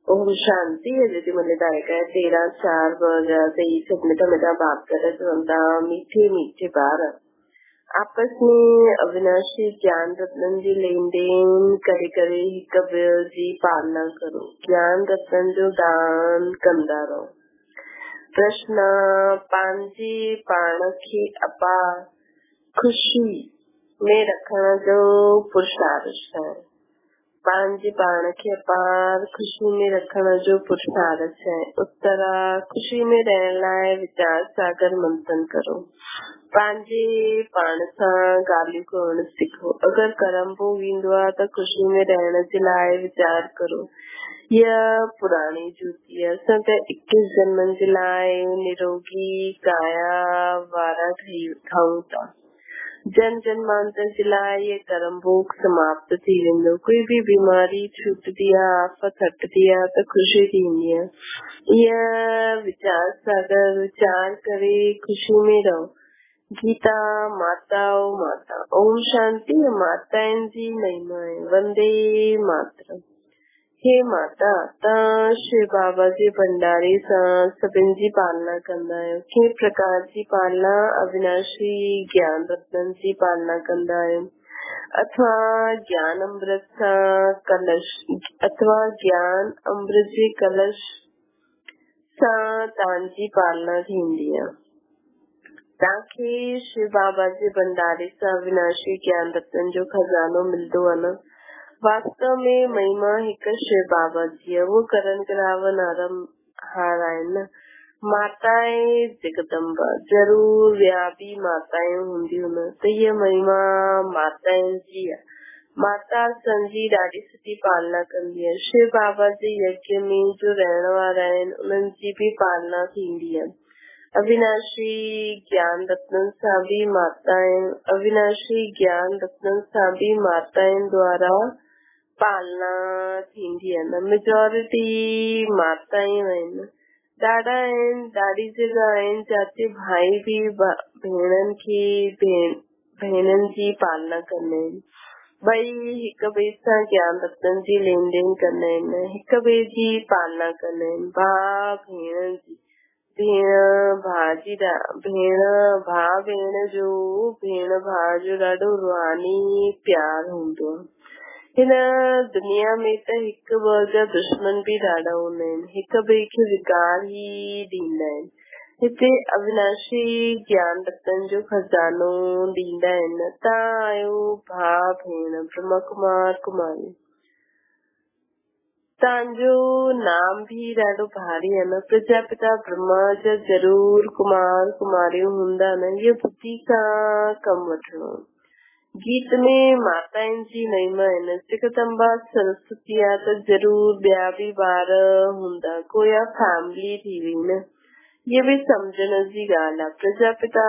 ओम शांति है जी मुरलीधर का 13/4/2023 मिटा मिटा बात कर रहे थे मीठे मीठे बार आपस में अविनाशी ज्ञान रत्न जी लेन देन करे करे ही कबीर जी पालना करो ज्ञान रत्न जो दान कंदा रहो। प्रश्न पांजी पाणखी अपार खुशी में रखना जो पुरुषार्थ है। पांजी पाण के अपार खुशी में रखना जो पुरुषार्थ है। उत्तरा खुशी में रहण लाइ विचार सागर मंथन करो। पांजे पाण सां ॻाल्हियूं करण सिखो। अगर कर्म भोग ईंदो आहे त खुशी में रहण जे लाइ वीचार करो। यह पुरानी जूती है। असां त 21 जन्मनि जे लाइ निरोगी काया वारा ठहूं था। जन जन्मांतर जे लाइ ये कर्म भोग समाप्त थी वेंदो। कोई भी बीमारी छूटदी आहे, आफत हटदी आहे त खुशी थींदी आहे। यह विचार सागर विचार करे खुशी में रहो। गीता माता ओ माता। ओम शांति माताउनि जी महिमा आहे। वंदे मातरम। हे माता तव्हां शिव बाबा जे भंडारे सां सभिनि जी पालना कंदा आहियो। कंहिं प्रकार जी पालना? अविनाशी ज्ञान रत्न जी पालना कंदा आहियो अथवा ज्ञान अमृत सां कलश अथवा ज्ञान अमृत जे कलश सां तव्हांजी पालना थींदी आहे। तव्हांखे शिव बाबा जे भंडारे सां अविनाशी ज्ञान रत्न जो खजानो मिलंदो आहे न। वास्तव में महिमा हिक शिव बाबा जी है। वो करण करावन हार आहिनि। माताएं जगदम्बा जरूर ॿिया बि माताएं हूंदियूं न त हीअ महिमा माताउनि जी आहे। माता असांजी ॾाढी सुठी पालना कंदी आहे। शिव बाबा जे यज्ञ में जो रहण वारा आहिनि उन्हनि जी बि पालना थींदी आहे। अविनाशी ज्ञान रत्न सां बि माताउनि द्वारा पालना थींदी आहे न। मेजोरिटी माताऊं आहिनि। ॾाढा आहिनि, ॾाढी जॻह आहिनि जिते भाई बि भेणनि खे भेणनि जी पालना कंदा आहिनि। ॿई हिक ॿिए सां ज्ञान रत्न जी लेन देन कंदा आहिनि। हिक ॿिए जी पालना कंदा आहिनि। भाउ भेण जी, भेण भाउ जी, भेण भाउ भेण जो, भेण भाउ जो ॾाढो रूहानी प्यार हूंदो आहे। हिन दुनिया में त हिक ॿ जा दुश्मन बि ॾाढा हूंदा आहिनि। हिक ॿिए खे विकार ई ॾींदा आहिनि। हिते अविनाशी ज्ञान रत्न जो खजानो ॾींदा आहिनि। तव्हां आहियो भाउ भेण ब्रह्मा कुमार कुमारी। तव्हांजो नाम भी ॾाढो भारी आहे न। प्रजापिता ब्रह्मा जा जरूर कुमार कुमारियूं हूंदा न। इहो बुद्धि सां कमु वठणो। गीत में माताउनि जी महिमा आहिनि। जगदम्बा सरस्वती आहे त जरूर ॿिया बि ॿार हूंदा। गोया फैमिली थी वई न। ये भी समझण जी ॻाल्हि आहे। प्रजापिता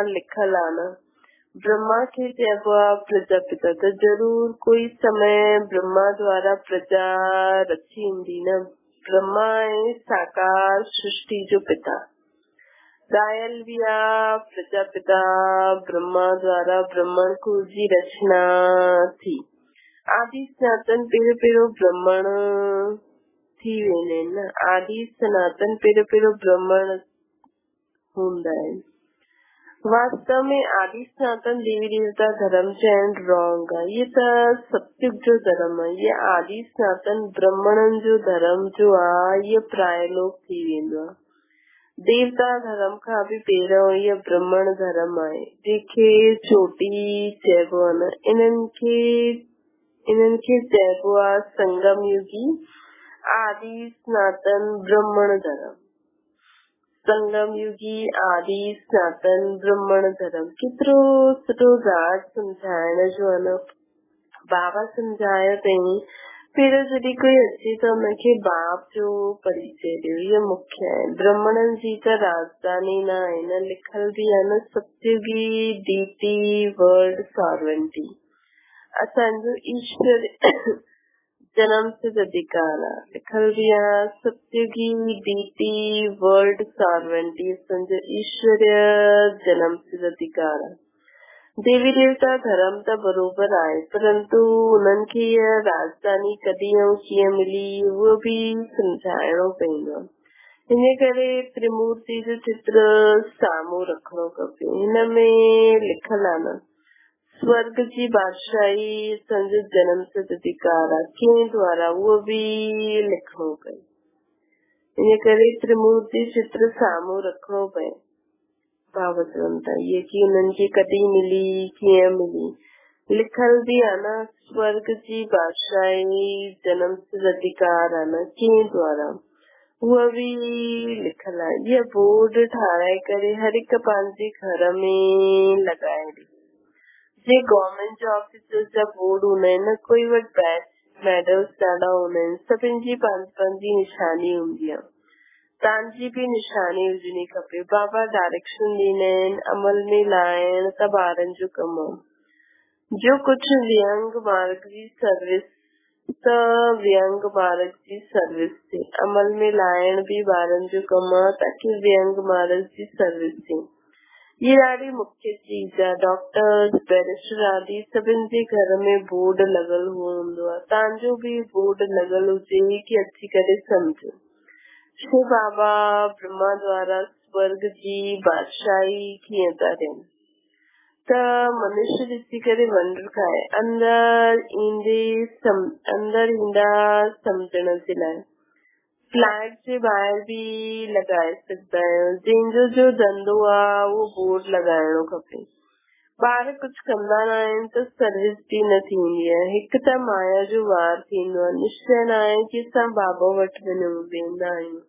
लिखल आहे न। ब्रह्मा खे चइबो आहे प्रजापिता त जरूर कोई समय ब्रह्मा द्वारा प्रजा रची ईंदी न। ब्रह्मा आहे साकार सृष्टि जो पिता। गायल भी आहे प्रजापिता ब्रह्मा द्वारा ब्रह्मण कुल जी रचना थी। आदि सनातन पहिरियों ब्रह्मण थी वेंदा आहिनि न। आदि सनातन पहिरियों ब्रह्मण हूंदा आहिनि। वास्तव में आदि सनातन देवी देवता धर्म चइण रॉन्ग आहे। ये त सतयुग जो धर्म आहे। ये आदि सनातन ब्रह्मणनि जो धर्म जो आहे ये प्रायलोक थी वेंदो आहे। देवता धर्म खां बि पहिरियों इहो ब्रह्मण धर्म आहे जंहिंखे चोटी चइबो आहे न। इन्हनि खे चइबो आहे संगम युगी आदि सनातन ब्रह्मण धर्म। संगम युगी आदि सनातन ब्रह्मण धर्म केतिरो सुठो राज सम्झाइण जो आहे न। बाबा सम्झायो अथई पहिरियों जॾहिं कोई अचे त हुनखे बाप जो परिचय ॾियो। इहो मुख्य आहे। ब्रह्मणनि जी त राजधानी न आहे न। लिखल बि आहे न सतयुगी डीटी वर्ल्ड सॉवरेंटी। असांजो ईश्वर जन्म सिद्ध अधिकार आहे। लिखल बि आहे सतयुगी डीटी वर्ल्ड सॉवरेंटी असांजो ईश्वर जन्म सिद्ध अधिकार आहे। देवी देवता धर्म त बरोबर आहे, परंतु उन्हनि खे इहा राजधानी कॾहिं ऐं कीअं मिली उहो बि सम्झाइणो पवंदो। हिन करे त्रिमूर्ति जो चित्र साम्हूं रखणो खपे। हिन में लिखल आहे न, स्वर्ग जी बादशाही असांजो जनम सिद्ध अधिकार आहे, कंहिं द्वारा उहो बि लिखणो पए। इन करे त्रिमूर्ति चित्र साम्हूं रखणो पए। भाव चवनि था इहे कि उन्हनि खे कॾहिं मिली, कीअं मिली, लिखल बि आहे न, स्वर्ग जी बादशाही जनम सिद्ध अधिकार आहे न, कंहिं द्वारा उहा बि लिखल आहे। इहा बोर्ड ठाराए करे हर हिकु पंहिंजे घर में लॻाए ॾे। जे गवर्नमेंट जॉब ऑफिसर्स जा बोर्ड हूंदा आहिनि न, कोई वटि बैच मेडल्स ॾाढा हूंदा आहिनि, सभिनि जी पंहिंजी निशानी हूंदी आहे। तव्हांजी बि निशानी हुजणी खपे। बाबा डायरेक्शन ॾींदा आहिनि, अमल में लाइण त ॿारनि जो कमु आहे। जो कुझु व्यंग मार्ग जी सर्विस त व्यंग मार्ग जी सर्विस थिए, अमल में लाइण बि ॿारनि जो कमु आहे ताकी व्यंग मार्ग जी सर्विस थिए। ये ॾाढी मुख्य चीज आहे। डॉक्टर बैरिस्टर आदि सभिनि जे घर में बोर्ड लॻल हूंदो आहे। तव्हांजो बि बोर्ड लॻल हुजे कि अची करे सम्झो। श्री बाबा ब्रह्मा द्वारा स्वर्ग जी बादशाही कीअं था ॾियनि त मनुष्य ॾिसी करे वंडर खाए। अंदर ईंदा सम्झण जे लाइ फ्लैट जे ॿाहिरि बि लॻाए सघंदा आहियो। जंहिंजो जो धंधो आहे उहो बोर्ड लॻाइणो खपे। ॿार कुझु कंदा न आहिनि त सर्विस बि न थींदी आहे। हिकु त माया जो वार थींदो आहे, निश्चय न आहे कि असां बाबा वटि वेंदा आहियूं।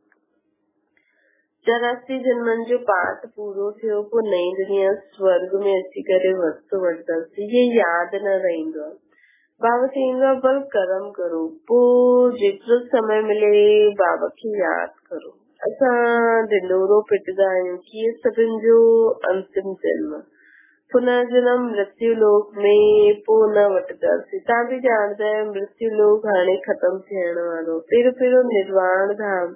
84 जन्मनि जो पाठ पूरो थियो, पोइ नई दुनिया स्वर्ग में अची करे वस्तु वठंदासीं, इहे यादि न रहंदो आहे। बाबा चईंदो आहे बल कर्म करो, पोइ जेतिरो समय मिले बाबा खे यादि करो। असां ढिंडोरो पिटंदा आहियूं कि इहे सभिनि जो अंतिम जन्म, पुनर्जन्म मृत्यु लोक में पोइ न वठंदासीं। तव्हां बि ॼाणदा आहियो मृत्यु लोक हाणे ख़तम थियण वारो। पहिरियों निर्वाण धाम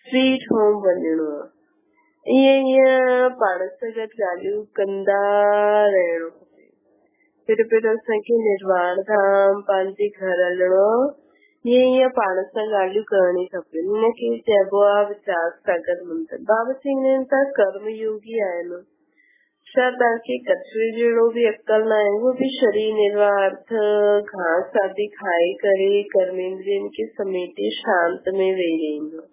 स्वीट होम वञणो आहे। ईअं पाण सां गॾु ॻाल्हियूं कंदा रहणो खपे। पहिरियों असांखे निर्वाण धाम पंहिंजे घर हलणो आहे। ईअं पाण सां ॻाल्हियूं करणी खपे। हिनखे चइबो आहे विचार सागर मंत्र। बाबा चवंदा आहिनि तव्हां कर्म योगी आहियो, छा तव्हांखे कचरे जहिड़ो बि अक्कल न आहे? उहो बि शरीर निर्वार्थ घास आदि खाई करे कर्मेंद्रियनि खे समेटे शांत में वेही रहंदो।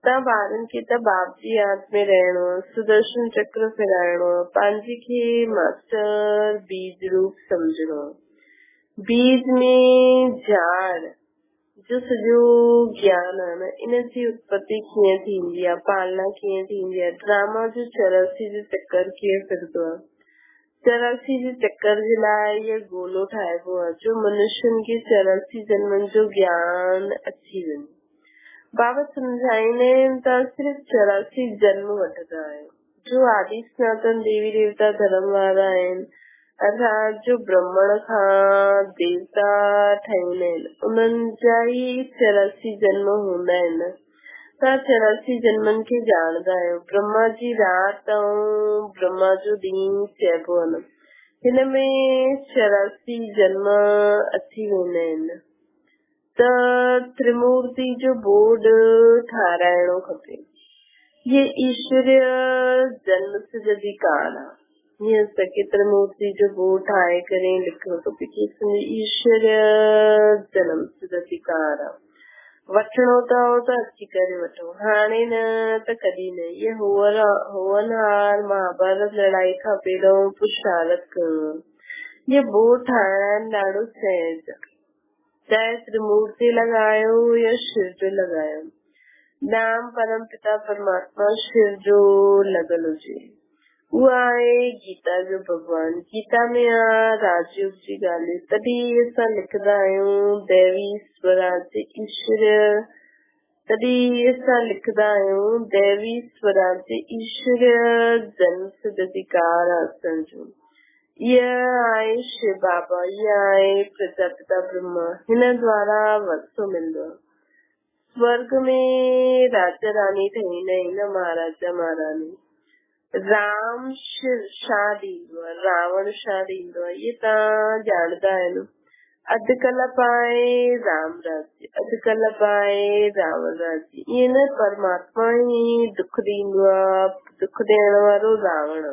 तव्हां ॿारनि खे त बाप जी यादि में रहणो आहे, सुदर्शन चक्र फिराइणो आहे, पंहिंजे खे मास्टर बीज रूप सम्झणो आहे। बीज में झाड़ जो सॼो ज्ञान आहे न, इनजी उत्पत्ति कीअं थींदी आहे, पालना कीअं थींदी आहे, ड्रामा जो 84 जो चक्कर कीअं फिरंदो आहे। 84 जे चक्कर जे लाइ इहो गोलो ठाहिबो आहे जो मनुष्यनि खे 84 जन्मनि जो ज्ञान अची वञे। बाबा सम्झाईंदा आहिनि त सिर्फ़ 84 जन्म वठंदा आहियो। जो आदि सनातन देवी देवता धर्म वारा आहिनि, अर्थात जो ब्राह्मण खां देवता ठहींदा आहिनि, उन्हनि जा ई 84 जन्म हूंदा आहिनि। तव्हां 84 जन्मनि खे ॼाणदा आहियो। ब्रह्मा जी राति ऐं ब्रह्मा जो ॾींहुं चइबो आहे न, हिन में 84 जन्म अची वेंदा आहिनि। त त्रिमूर्ति जो बोर्ड ठाराइणो खपे। ये ईश्वरीय जन्म सिद्ध अधिकार आहे। हीअं असांखे त्रिमूर्ति जो बोर्ड ठाहे करे लिखणो खपे कि ईश्वरीय जन्म सिद्ध अधिकार आहे। वठणो त अची करे वठो, हाणे न त कॾहिं न। इहे होनहार महाभारत लड़ाई खां पहिरियों पुरुषारत करणो। इहे बोर्ड ठाहिण ॾाढो सहज आहे। चाहे त्रिमूर्ति लगायो या शिव जो लगायो, नाम परम पिता परमात्मा शिव जो लॻल हुजे। उहा आहे गीता जो भगवान। गीता में राजयोग जी ॻाल्हि, तॾहिं असां लिखंदा आहियूं दैवी स्वराज्य ईश्वरीय। तॾहिं असां लिखंदा आहियूं दैवी स्वराज्य ईश्वरीय जन्म सिद्ध अधिकार असांजो। यह आहे शिव बाबा, यह आहे प्रजापिता ब्रह्मा। हिन द्वारा वस्तु मिलंदो। स्वर्ग में राजा रानी ठहींदा आहिनि, महाराजा महारानी। राम छा ॾींदो आहे, रावण छा ॾींदो आहे, इहे तव्हां ॼाणंदा आहियो। अॼुकल्ह पाए राम राज्य, अॼुकल्ह पाए रावण राज्य, ईअं न परमात्मा ई दुख ॾींदो आहे, दुख ॾियण वारो रावण।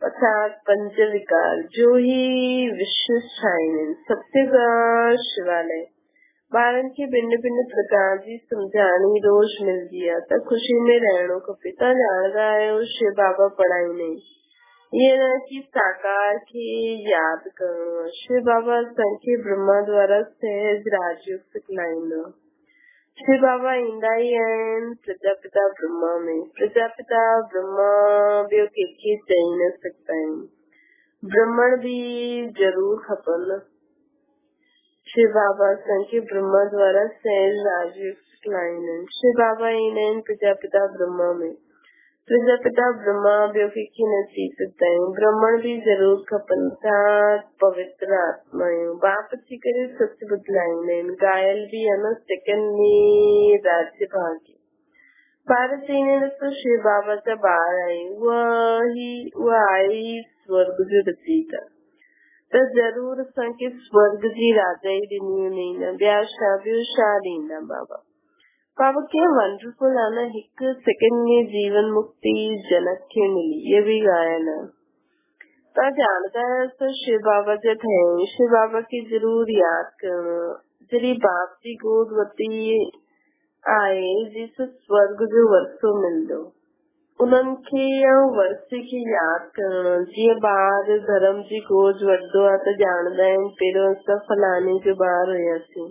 अर्थात पंज विकार जो ही विश्व ठाहिनि आहिनि। सत्य का शिवालय ॿारनि खे भिन्न भिन्न प्रकार जी सम्झाणी रोज़ मिलंदी आहे त ख़ुशी में रहणो खपे। तव्हां ॼाणंदा आहियो शिव बाबा पढ़ाईंदा आहिनि, ईअं न कि साकार खे यादि करणो आहे। शिव बाबा असांखे ब्रह्मा द्वारा सहज राजयोग सिखलाईंदो। शिव बाबा ईंदा ई आहिनि प्रजापिता ब्रह्मा में। प्रजापिता ब्रह्मा ॿियो कंहिंखे चई न सघंदा आहिनि, ब्रह्मण बि जरूर खपनि। शिव बाबा असांखे ब्रह्मा द्वारा सहज राजयोग सिखलाईंदा आहिनि। शिव बाबा ईंदा आहिनि प्रजापिता ब्रह्मा में। प्रजापिता ब्रह्मा ॿियो कंहिंखे न थी सघंदा आहियूं, ब्रह्मण बि जरूर खपनि। था पवित्र आत्मा आहियूं। बाप अची करे सच ॿुधाईंदा आहिनि। गायल बि आहे न सेकंड में राज्य भाग्य ॿार चईंदा आहिनि त शिव बाबा जा ॿार आहियूं, उहा आहे स्वर्ग जो रचयिता, त जरूर असांखे स्वर्ग जी राजा ई ॾिनी न, ॿिया छा ॾींदा बाबा। बाबा कीअं वंडरफुल आहे न, हिकु सेकंड में जीवन मुक्ति जनक खे मिली, ये बि ॻाल्हि आहे। तव्हां ॼाणंदा आहियो त शिव बाबा जा ठहिया, शिव बाबा खे जरूर यादि करणो। जॾहिं बाप जी गोद वती आहे जिस स्वर्ग जो वरसो मिलंदो, उन्हनि खे वरसे खे यादि करणो। जीअं ॿार धर्म जी गोद वठंदो आहे त ॼाणंदा आहिनि पहिरियों असां फलाणे जो ॿार हुयासीं,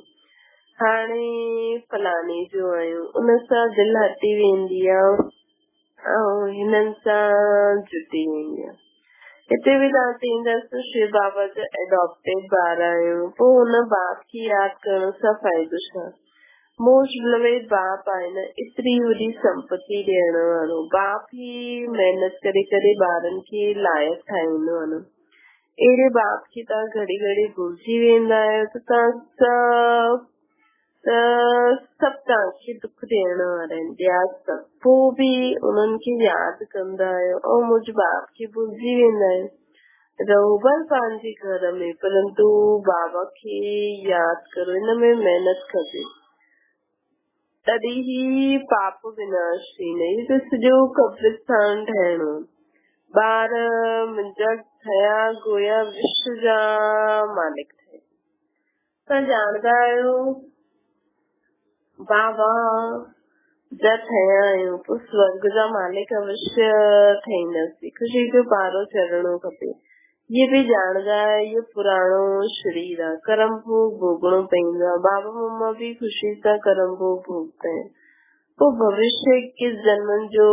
हाणे फलाणे जो आहियूं, उन सां दिलि हटी वेंदी आहे ऐं हिननि सां जुटी वेंदी आहे। हिते बि तव्हां चईंदसि शिव बाबा जा एडॉप्टेड ॿार आहियूं, पोइ हुन बाप खे यादि करण सां फ़ाइदो छा। मोस्ट बिलवेड बाप आहे न, एतिरी वॾी संपत्ति ॾियण वारो बाप ई महिनत करे करे ॿारनि खे लाइक़ ठाहींदो आहे न। अहिड़े बाप खे तव्हां घड़ी घड़ी भुलिजी वेंदा आहियो त तव्हां सभु तव्हांखे दुख ॾियण वारा आहिनि, ॿिया सभु, पोइ बि उन्हनि खे यादि कंदा आहियो ऐं मुंहिंजे बाप खे भुलिजी वेंदा आहियो। रहो भल पंहिंजे घर में, परंतु बाबा खे यादि करो, हिन में महिनत कजे, तॾहिं ही पाप विनाश थींदे। त सॼो कब्रिस्तान ठहिणो। ॿार मुंहिंजा ठहिया गोया विश्व जा मालिक ठहे। तव्हां ॼाणंदा आहियो बाबा जा ठहिया आहियूं, पोइ स्वर्ग जा मालिक अवश्य ठहींदासीं। ख़ुशी जो पारो चढ़णो खपे। ये बि ॼाणंदा आहियो इहो पुराणो शरीर आहे, कर्म भोग भोगणो पवंदो आहे। बाबा मम्मा बि ख़ुशी सां कर्म भोग भोगता आहिनि। पोइ भविष्य 21 जन्मनि जो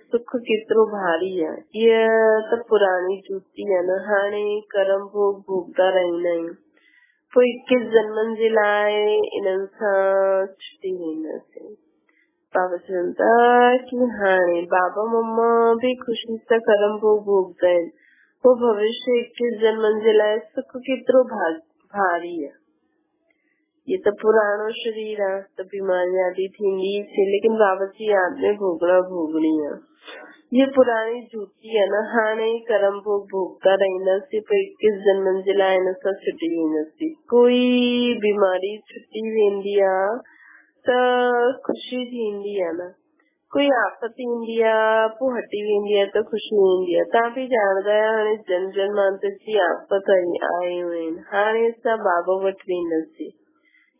सुख केतिरो भारी आहे, इहा त पुराणी जुती आहे न। हाणे कर्म भोग भोगता रहंदा आहियूं, पोइ 21 जन्मनि जे लाइ इन्हनि सां छुटी वेंदासीं। बाबा चवनि था कि हाणे बाबा मम्मा बि ख़ुशी सां कर्म भोग भोगता आहिनि, पोइ भविष्य 21 जन्मनि जे लाइ सुख केतिरो भारी आहे। ये तो पुरानो शरीर आहे त बीमारी आदि थींदी थी, लेकिन बाबा जी याद में भोगना भोगनी आहे। ये पुरानी जूती है न। हाणे कर्म भोग भोगता रहंदासीं, पोइ 21 जन्मनि जे लाइ हिन सां छुटी वेंदासीं। कोई बीमारी छुटी वेंदी आहे त ख़ुशी थींदी आहे न, कोई आफ़त ईंदी आहे पोइ हटी वेंदी आहे त ख़ुशी ईंदी आहे। तव्हां बि ॼाणंदा आहियो हाणे जन जन्मांतर जी आफ़त आयूं आहिनि, हाणे असां बाबा वटि वेंदासीं।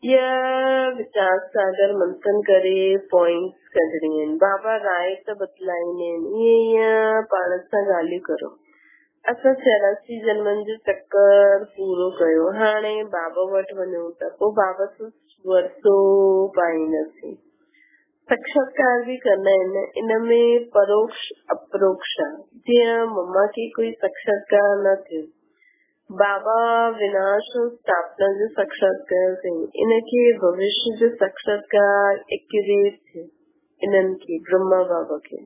यह विचार सागर मंथन करे पॉइंट्स कढणी आहिनि। बाबा राय त बतलाईंदा आहिनि, ईअं पाण सां ॻाल्हियूं करो। असां 84 जन्मनि जो चक्कर पूरो कयो, हाणे बाबा वटि वञूं था, पोइ बाबा सां वरसो पाईंदासीं। साक्षात्कार भी करना है, इनमें परोक्ष अप्रोक्ष। जीअं मम्मा की कोई साक्षात्कार न थियो, बाबा विनाश और स्थापना जो साक्षात्कार कई, इनके भविष्य जो साक्षात्कार एक्यूरेट थे इन्हनि खे ब्रह्मा बाबा के।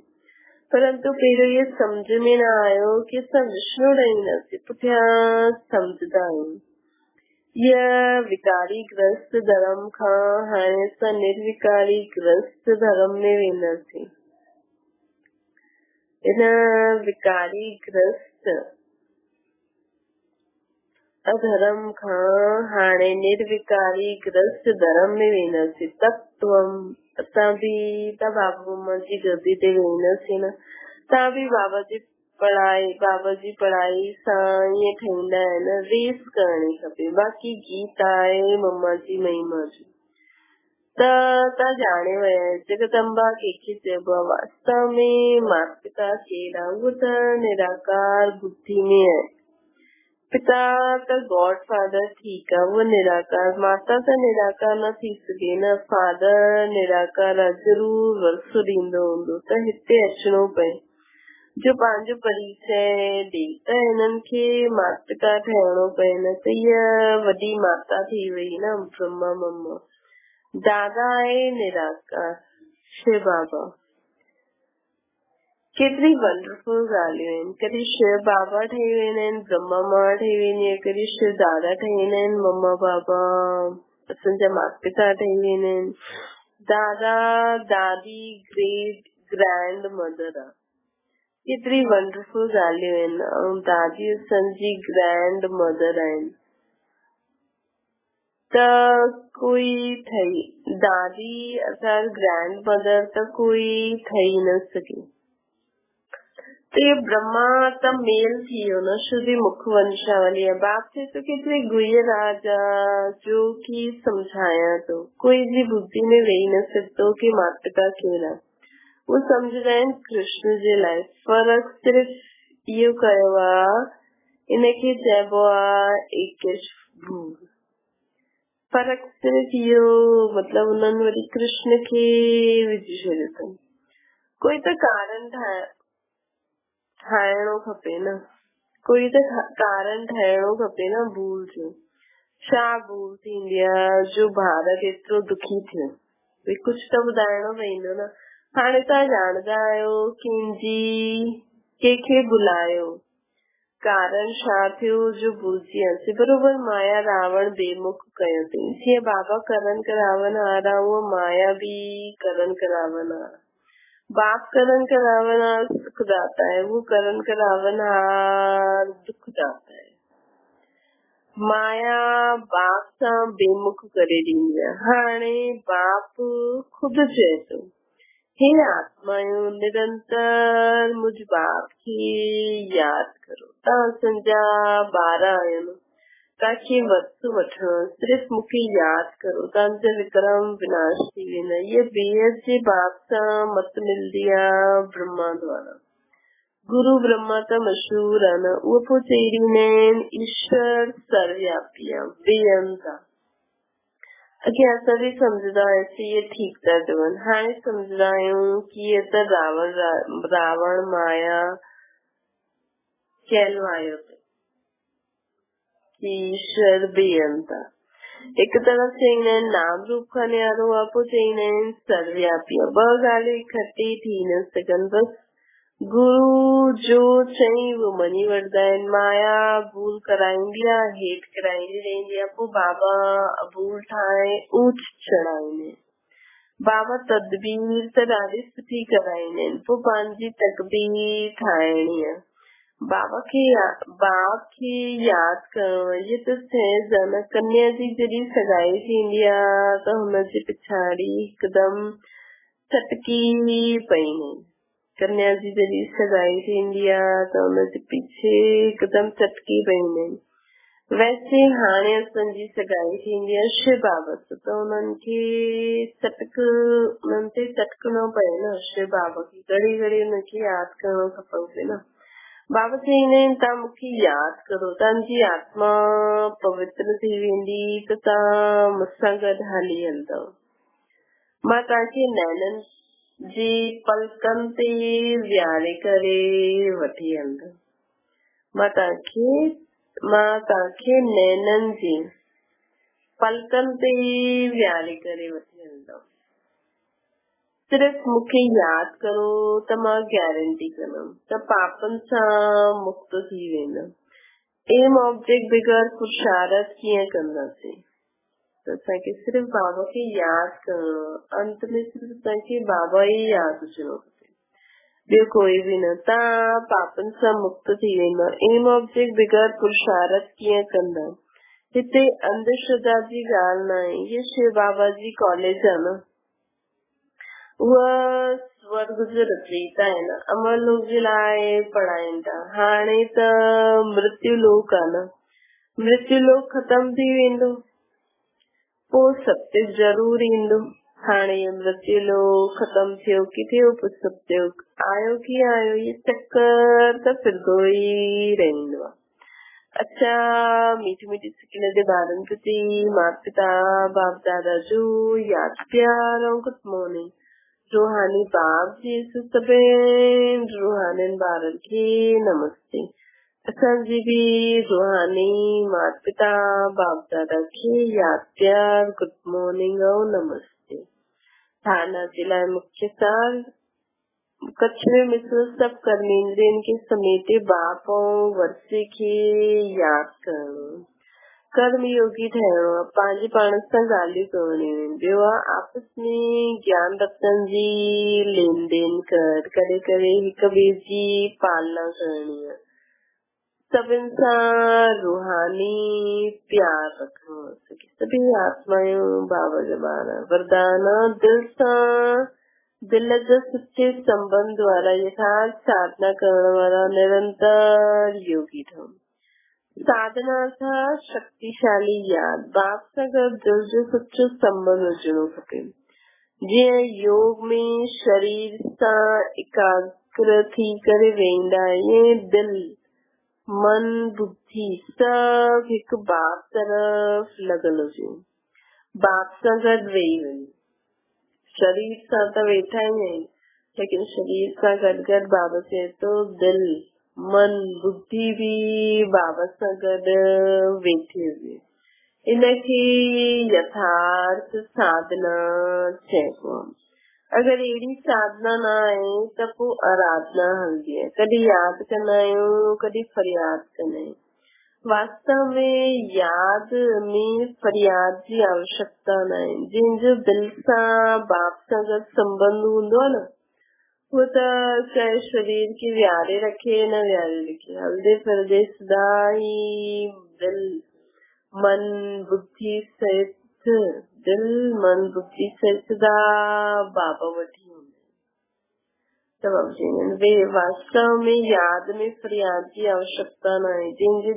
परंतु पहिरियों ये समझ में न आयो कि असां विष्णु रहंदासीं, पुठियां समझदा आहियूं। यह विकारी ग्रस्त धर्म खां हाणे असां निर्विकारी ग्रस्त धर्म में वेंदासीं। इन विकारी ग्रस्त अधर्म खां हाणे निर्विकारी ग्रस्त धर्म में वेंदासीं। तत्वम असां बि त बाबा मम्मा जी गद्दी ते वेंदासीं न। तव्हां बि बाबा जी पढ़ाई सां ईअं ठहींदा आहिनि। रेस करणी खपे। बाक़ी गीत आहे मम्मा जी महिमा जी त तव्हां ॼाणे विया आहियो। जगदम्बा कंहिंखे चइबो आहे? वास्तव में माता पिता केरु आहे? उहो त निराकार बुद्धि में आहे। पिता त गॉड फादर ठीकु आहे, उहो निराकार। माता त निराकार न थी सघे न। फादर निराकार आहे, जरूर वरसो ॾींदो हूंदो त हिते अचणो पए जो पंहिंजो परिचय ॾे त हिननि खे माता पिता ठहिणो पए न। त इहा वॾी माता थी वई न ब्रह्मा मम्मा। दादा आहे निराकार शिव बाबा। केतिरी वंडरफुल ॻाल्हियूं आहिनि। कॾहिं शिव बाबा ठही वेंदा आहिनि, ब्रह्मा मां ठही वेंदी आहे, कॾहिं शिव दादा ठही वेंदा आहिनि, मम्मा बाबा असांजा माता पिता ठही वेंदा आहिनि। दादा दादी ग्रेट ग्रैंड मदर आहे। केतिरी वंडरफुल ॻाल्हियूं आहिनि। ऐं दादी असांजी ग्रैंड मदर आहिनि। त कोई ठही दादी असां ग्रैंड मदर त कोई ठही न सघे। तो ये ब्रह्मा त मेल थी वियो न, शुद्धि मुख वंशावली है। बाप थे तो कितने गुह्य राजा जो कि समझाया तो कोई भी बुद्धि में वेही न सकतो कि माता पिता केरु आहे। वो समझ रहे हैं कृष्ण जे लाइ। फर्क सिर्फ इहो कयो आहे, इनखे चइबो आहे एकेश भूल। फर्क सिर्फ इहो, मतलब उन्हनि वरी कृष्ण खे विझी छॾियो अथनि। कोई त कारण ठाहिणो खपे न, कोई त कारण ठाहिणो खपे न भूल जो। छा भूल थींदी आहे जो भारत एतिरो दुखी थियो? भई कुझु त ॿुधाइणो पवंदो न। हाणे तव्हां ॼाणदा आहियो कंहिंखे बुलायो, कारण छा थियो जो भुलिजी वियासीं। बरोबर माया रावण बेमुख कयो अथई। जीअं बाबा करण करावन वारा, उहो माया भी करण करावन वारा। बाप करण करावन हार सुख दाता है, वो करण करावन हार दुख दाता है। माया बाप सां बेमुख करे ॾींदी आहे। हाणे बाप खुद चए थो, हे आत्माओं निरंतर मुझ बाप खे यादि करो। तव्हां असांजा ॿार आहियो न, तव्हांखे वरसो वठणो आहे। सिर्फ़ु मूंखे यादि करो, तव्हांजा विक्रम विनाश थी वेंदा। इहे बेहद जे बाप सां मत मिलंदी आहे ब्रह्मा द्वारा। गुरु ब्रह्मा त मशहूर आहे न। उहो पोइ चई ॾींदा आहिनि ईश्वर सर्वव्यापी आहे, बेअंत आहे। अॻे असां बि सम्झंदा हुआसीं इहे ठीकु था चवनि। हाणे सम्झंदा आहियूं कि इहे त रावण माया कहलवायो कि ईश्वर बेअंत आहे। हिकु तरफ़ चईंदा आहिनि नाम रूप खां न्यारो आहे, पोइ चईंदा आहिनि सर्वव्यापी आहे। ॿ ॻाल्हियूं इकट्ठी थी न सघनि। बसि गुरु जो चई वो मनी वठंदा आहिनि। माया भूल कराईंदी आहे, हेठि कराईंदी रहंदी आहे। पोइ बाबा भूल ठाहे ऊच चढ़ाईंदा आहिनि। बाबा तदबीर त ॾाढी सुठी कराईंदा आहिनि। पोइ पंहिंजी तकदीर ठाहिणी आहे। बाप खे यादि करणो। इहे त सहज आहे न। कन्या जी जॾहिं सगाई थींदी आहे त हुनजे पिछाड़ी हिकदमि चटकी पईंदा आहिनि। कन्या जी जॾहिं सगाई थींदी आहे त हुनजे पीछे हिकदमि चटकी पईंदा आहिनि। वैसे हाणे असांजी सगाई थींदी आहे शिव बाबा सां, त उन्हनि ते चटकणो पए न शिव बाबा खे। घड़ी घड़ी हुनखे यादि करणो खपे न। बाबा चईंदा आहिनि तव्हां मूंखे यादि करो, तव्हांजी आत्मा पवित्र थी वेंदी त तव्हां मूंसां गॾु हली हलंदव। मां तव्हांखे नैननि जी पलकनि ते विहारे करे वठी हलंदमि। मां तव्हांखे नैननि जी पलकनि ते विहारे करे वठी हलंदमि। सिर्फ़ु मूंखे यादि करो त मां गारंटी कंदमि त पापनि सां मुक्त थी वेंदमि। एम ऑब्जेक्ट बग़ैर पुरुषारत कीअं कंदासीं? त असांखे सिर्फ़ु बाबा खे यादि करणो। अंत में सिर्फ़ु असांखे बाबा ई यादि हुजणो खपे। ॿियो कोई बि न। तव्हां पापनि सां मुक्त थी वेंदा। एम ऑब्जेक्ट बग़ैर पुरुषार्थ कीअं कंदा। हिते अंधश्रद्धा जी ॻाल्हि न आहे, इहे शिव बाबा जी कॉलेज आहे न। उहा स्वर्ग जो रचयिता आहे न, अमर लोक जे लाइ पढ़ाइनि था। हाणे त मृत्यु लोक आहे न, मृत्यु लोक ख़तम थी वेंदो, पोइ सत्य जरूर ईंदो। हाणे मृत्यु लोक ख़तम थियो कि थियो, पोइ सत्य आयो कि आयो, ये चक्कर त फिरंदो ई रहंदो आहे। अच्छा, मीठी मीठी सिखने जे ॿारनि प्रति माता पिता बाप दादा जो यादि प्यार ऐं गुड मॉर्निंग। रूहानी बाप जी सभिनि रूहानी ॿारनि खे नमस्ते। असांजी बि रूहानी माता पिता बाप दादा खे यादि प्यार गुड मॉर्निंग ऐं नमस्ते। धारणा जे लाइ मुख्य सार कच्छ में मिसल सभु कर्मेंद्रियनि खे समेटे बाप ऐं वर्से खे यादि करणो, कर्म योगी ठहिणो आहे, पंहिंजे पाण सां ॻाल्हियूं करणियूं आहिनि। ॿियो आहे आपस में ज्ञान रत्न जी लेन देन करे करे हिक ॿिए जी पालना करणी आहे। सभिनि सां रूहानी प्यार रखणो आहे। सभी आत्मायूं बाबा जा ॿार। वरदान दिल जो सच्चे संबंध वारा यथार्थ साधना करण वारा निरंतर योगी ठहूं। साधना था शक्तिशाली यादि बाप सां गॾु दिल जो सच्चो संबंध हुजणो खपे। जीअं योग में शरीर सां एकाग्र थी करे वेंदा, ईअं दिल मन बुद्धि सब हिकु बाप तरफ लॻल हुजे। बाप सां गॾु वेही वञे। शरीर सां त वेठा ई आहिनि, लेकिन शरीर सां गॾु गॾु बाबा चए थो दिल मन बुद्धि बि बाबा सां गॾु वेठी हुजे। इनखे यथार्थ साधना चइबो आहे। अगर अहिड़ी साधना न आहे त पोइ आराधना हलंदी आहे। कॾहिं यादि कंदा आहियूं, कॾहिं फरियाद कंदा आहियूं। वास्तव में यादि में फरियाद जी आवश्यकता न आहे। जंहिंजो दिल सां बाप सां गॾु संबंध हूंदो आहे न, वो त चाहे शरीर खे विहारे रखे न विहारे रखे, हलदे फिरदे सदा ही दिल मन बुद्धि सहित सदा बाबा वठी हूंदा। वास्तव में याद में फरियाद जी आवश्यकता न आहे। जंहिंजो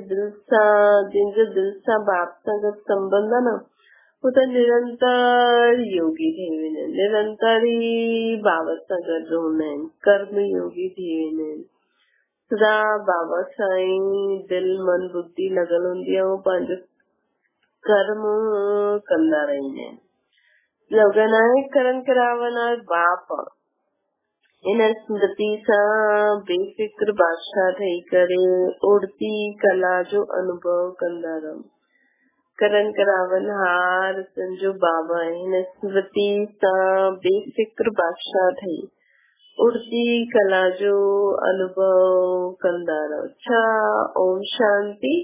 दिल सां बाप सां गॾु संबंध आहे न, वो त निरंतर योगी थी वेंदा आहिनि, निरंतर ई बाबा सां गॾु रहंदा आहिनि, कर्म योगी थी वेंदा आहिनि। सदा बाबा सां ई दिल मन बुद्धि लॻल हूंदी आहे, वो पंहिंजो कर्म कंदा रहंदा आहिनि। स्लोगन आहे करण करावन बाप। इन स्मृति सां बेफिक्र बादशाह ठही करे उड़ती कला जो अनुभव कंदा रहो। करण करावन हार संजो बाबा। इन स्मृति सां बेफिक्र बादशाह ठही उड़ती कला जो अनुभव कंदा रहो। अच्छा, ओम शांति।